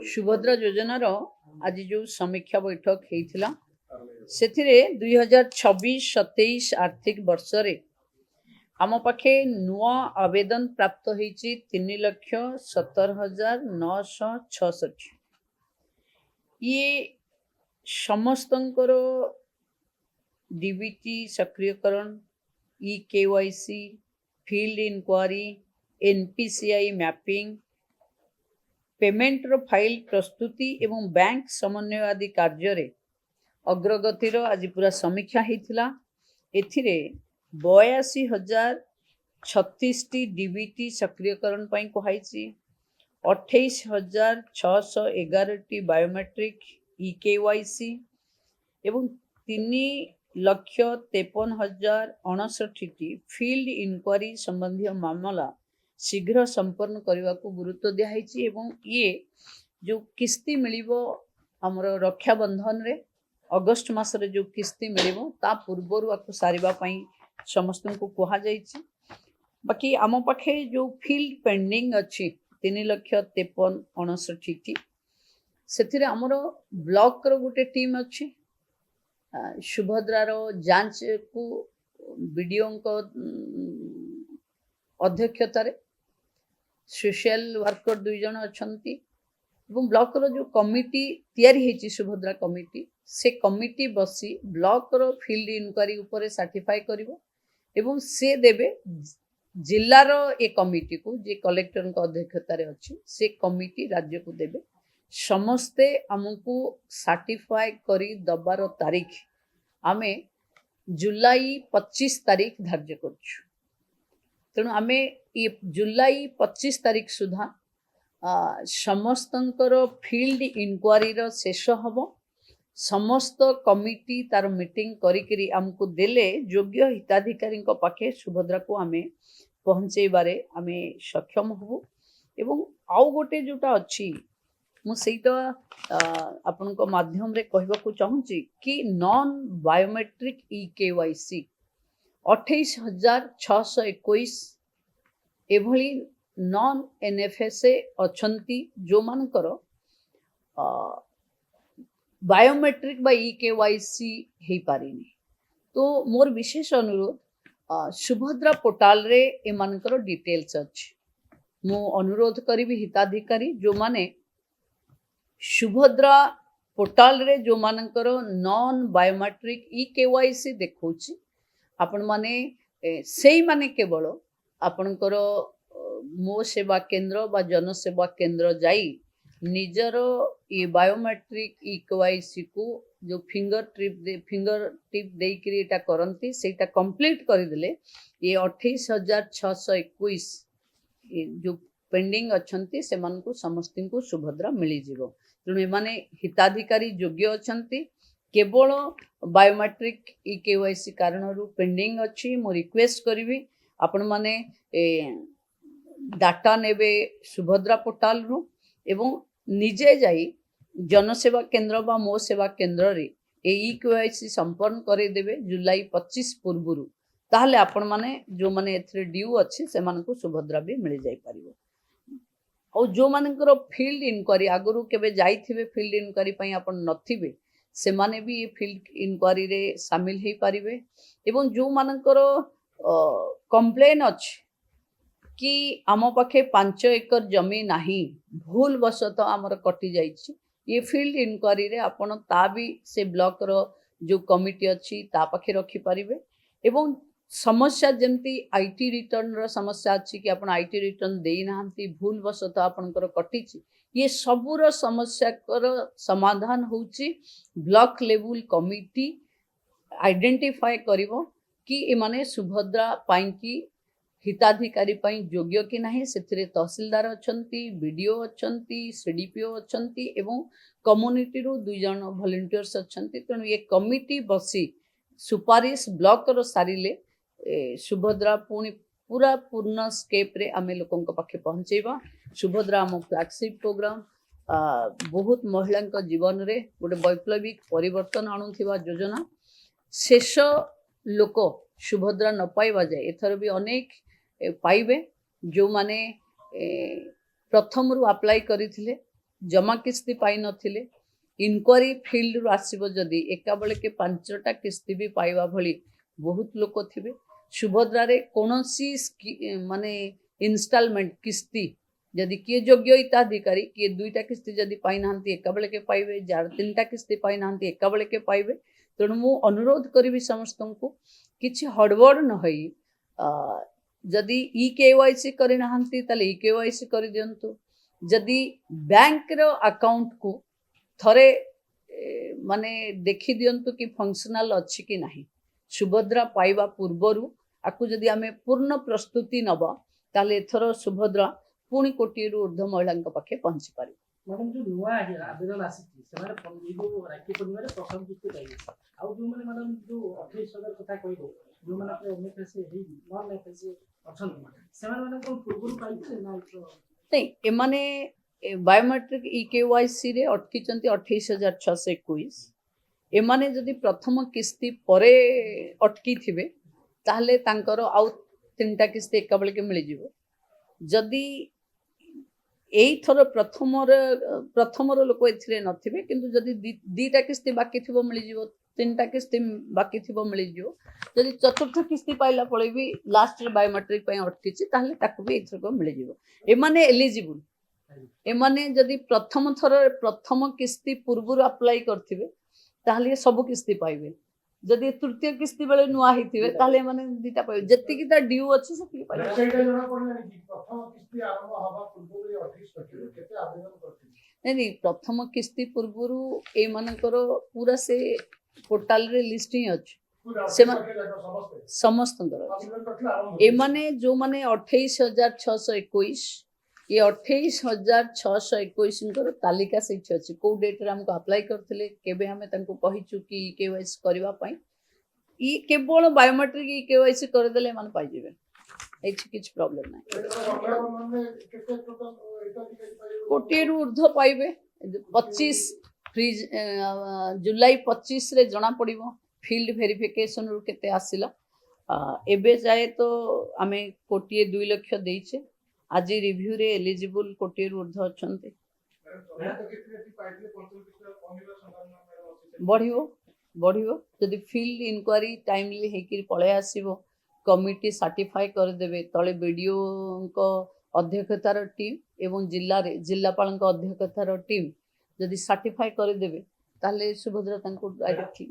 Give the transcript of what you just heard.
सुभद्रा योजनार आज जो समीक्षा बैठक होता से 2026-27 आर्थिक वर्ष रे आम पाखे नुआ आवेदन प्राप्त होती 3,17,966 ये समस्तंकर डीबीटी सक्रियकरण KYC field inquiry NPCI mapping payment रो फाइल प्रस्तुति एवं बैंक समन्वय आदि कार्य रे अग्रगतिर आज पूरा समीक्षा होता। एथिरे 82,036 डीबीटी सक्रियकरण कहई 28,611 बायोमेट्रिक केवाईसी एवं 3,53,059 फील्ड इंक्वारी संबंधी मामला शीघ्र संपन्न करने को गुरुत्व दिखाई एवं ये जो किस्ती मिलिबो हमरो रक्षा बंधन रे अगस्त मास रे जो किस्ती मिलिबो ता पूर्वरु आको सारिबा पई समस्त को कहा जाइछि। बाकी आम पाखे जो फील्ड पेंडिंग अच्छी 3,53,59 से आमर ब्लॉक रो गोटे टीम अच्छी सुभद्रार जांच को बीडीओ अध्यक्षतार सोशल वर्कर 2 जन अच्छा ब्लॉक रो जो कमिटी तैयारी होती सुभद्रा कमिटी से कमिटी बसी ब्लॉक रो फील्ड इंक्वारी ऊपर सर्टिफाई करिवो एवं से देबे जिल्लार ए कमिटी को जे कलेक्टर अध्यक्षतार अच्छी से कमिटी राज्य को देबे समस्ते आमको सर्टिफाई करी दबार तारीख आमे जुलाई 25 तारीख धार्य करछु। तेणु आमे ये जुलाई 25 तारीख सुधा समस्तंकर फील्ड इंक्वारी रो शेष हबो समस्त कमिटी तार मीटिंग करी आमको देले योग्य हिताधिकारी पाखे सुभद्रा को आमे पहुँचेबारे आमे सक्षम हबो एवं आउ गोटे जोटा अच्छी मुझेटा आपण माध्यम रे कहबा को चाहूँगी कि नॉन बायोमेट्रिक केवाईसी 28,621 एभली नॉन एनएफएसए अच्छंती जो मानकर बायोमेट्रिक बा केवाईसी हे पारिनी तो मोर विशेष अनुरोध सुभद्रा पोर्टाल रे ए मानकर डिटेल्स अच्छी मु अनुरोध करी हिताधिकारी जो माने सुभद्रा पोर्टाल रे जो मानकर नॉन बायोमेट्रिक केवाईसी देखौछि आपण माने सेई माने केवल आपणकर मो सेवा केंद्र बा जन सेवा केंद्र जाई निजर ये बायोमेट्रिक केवाईसी को जो फिंगर टिप देकरी एटा करंती सेटा कंप्लीट कर देले ये 28,621 जो पेंडिंग अच्छंती से मन को समस्त को सुभद्रा मिली जीवो। तेणु एमाने हिताधिकारी योग्य अच्छंती केवल बायोमेट्रिक केवाईसी कारण पेंडिंग अच्छी मो रिक्वेस्ट करी आपण माने डाटा नेबे सुभद्रा पोर्टाल रू एवं निजे जाई जनसेवा केंद्र बा मो सेवा केंद्र रे केवाईसी संपन्न करे देबे जुलाई 25 पूर्वरु ताहले आपण माने जो माने एथरे ड्यू अच्छी से मान को सुभद्रा भी मिल जाई परिबो और जो मानकर फील्ड इंक्वारी आगुरु केबे जाइथिबे फील्ड इंक्वारी पई आपण नथिबे से माने भी ये फील्ड इंक्वारी रे शामिल हे परिबे एवं जो मानकर कंप्लेन अछि कि आम पाखे 5 एकर जमी नाही भूल वशत आमर कटि जाइछि ये फील्ड इंक्वारी रे आपण ता भी से ब्लॉक रो जो कमिटी अच्छी ता पाखे रखी परिबे एवं समस्या जमती आईटी रिटर्न रो समस्या अच्छी कि आपण आईटी रिटर्न देई नाहंती भूल वशत आपणकर कटिछि ये सबुर समस्या कर समाधान होउछि ब्लॉक लेवल कमिटी आइडेंटिफाई करिवो कि एमाने सुभद्रा पाई की हिताधिकारी पाई योग्य कि नहीं से तहसीलदार अच्छंती बीडीओ अच्छंती सीडीपीओ अच्छंती एवं कम्युनिटी रो 2 जन वॉलंटियर्स अच्छंती। तेणु ये कमिटी बसी सुपारिश ब्लॉक रो सारिले सुभद्रा पुणी पूरा पूर्ण स्केप रे आमे लोकों पाखे पहुँचेबा। सुभद्रा आम फ्लैगशिप प्रोग्राम बहुत महिला जीवन रे गोटे वैप्लविक परिवर्तन आणुथिबा योजना शेष लोक सुभद्रा न पाइबा जाए एथर भी अनेक पाइबे जो माने प्रथम रु अप्लाई करथिले जमा किस्ती पाई नथिले इनक्वारी फील्ड रु आसीबो जदी एका बेले के 5टा किस्ती भी पाइबा भली बहुत लोक थिबे सुभद्रा रे कोनोसी माने इंस्टॉलमेंट किस्ती जदि किए योग्य हिताधिकारी किए 2टा किस्ती जदि पाई नांती एका बेले के पाइबे जार 3टा किस्ती पाई नांती एका बेले के पाइबे तेणु मु अनुरोध करी समस्त को किछि हड़बड़ न होई जदि ई केवाईसी करि नांती तले ई केवाईसी करि दियंतु जदि बैंक रो अकाउंट को थरे माने देखि दियंतु कि फंक्शनल अछि कि नाही सुभद्रा पाइबा पूर्वरु आकु जदि आमे पूर्ण प्रस्तुति नबा ताले एथरो सुभद्रा पुणी कोटी रु ऊर्ध्व महिला पाखे पहुंची पारि मैडम जो नुआ आवेदन आसी से राखी पूर्णिमा प्रथम किस्ती पाइबे आउ जो माने मैडम जो 28000 कथा कहबो जो माने एमएफएस हे नॉन एमएफएस ऑप्शन से माने कोन पूर्व पाइबे ना नहीं एमाने बायोमेट्रिक ई केवाईसी रे अटकी चंती 28621 एमाने जदि प्रथम किस्ती परे अटकी थिबे ताहले तांकर आउ 3टा किस्ती एका बेले के मिल जिवो जदि एई थर प्रथमर लोक एथिरे नथिबे किंतु जदि 2टा किस्ती बाकी थिबो मिल जिवो 3टा किस्ती बाकी थिबो मिल जिवो जदि चतुर्थ किस्ती पाइला पळे भी लास्ट रे बायोमेट्रिक पय अटकीची ताहले ताकु भी एथर को मिल जिवो एमाने एलिजिबल एमाने जदि प्रथम किस्ती पूर्व अप्लाई करथिबे ताहले सब किस्ती पाइबे जदि तृतीय किस्ती बेले नुआ हिथिबे ताहले माने 2टा पाइबे जत्ति कि ता ड्यू अछि से पाइबे सेटा जणा पडला कि प्रथम किस्ती आरंभ हवा पूर्व 28 टके केते आवेदन करथिबे नहीं प्रथम किस्ती पूर्व ए मानकर पूरा से पोर्टाल रे लिस्टिंग अछि से समस्त एमाने जो माने 28621 ये 28621 तालिका से अच्छी को डेट रे हमको अप्लाई करथिले केबे हमें तनको कहिचु कि केवाईसी करबा पई ई केवल बायोमेट्रिक ई केवाईसी कर देले मान पाइ जेबे एछि किछ प्रॉब्लम नै कोटी रु ऊर्ध्व पाइबे 25 फ्रीज जुलाई 25 रे जना पड़िबो फील्ड वेरिफिकेशन रु केते आसिला एबे जाए तो आमे कोटी 2 लाख देइछे आज रिव्यू रे एलिजिबल कोटी रु ऊर्ध्व अछंते बढ़ियो जदि फील्ड इंक्वायरी टाइमली हेकि पळे आसीबो कमिटी सर्टिफाई कर देबे तळे वीडियो को अध्यक्षतार टीम एवं जिल्लापाल अध्यक्षतार टीम जदि सर्टिफाई कर देबे ताले सुभद्रा तंको डायरेक्टली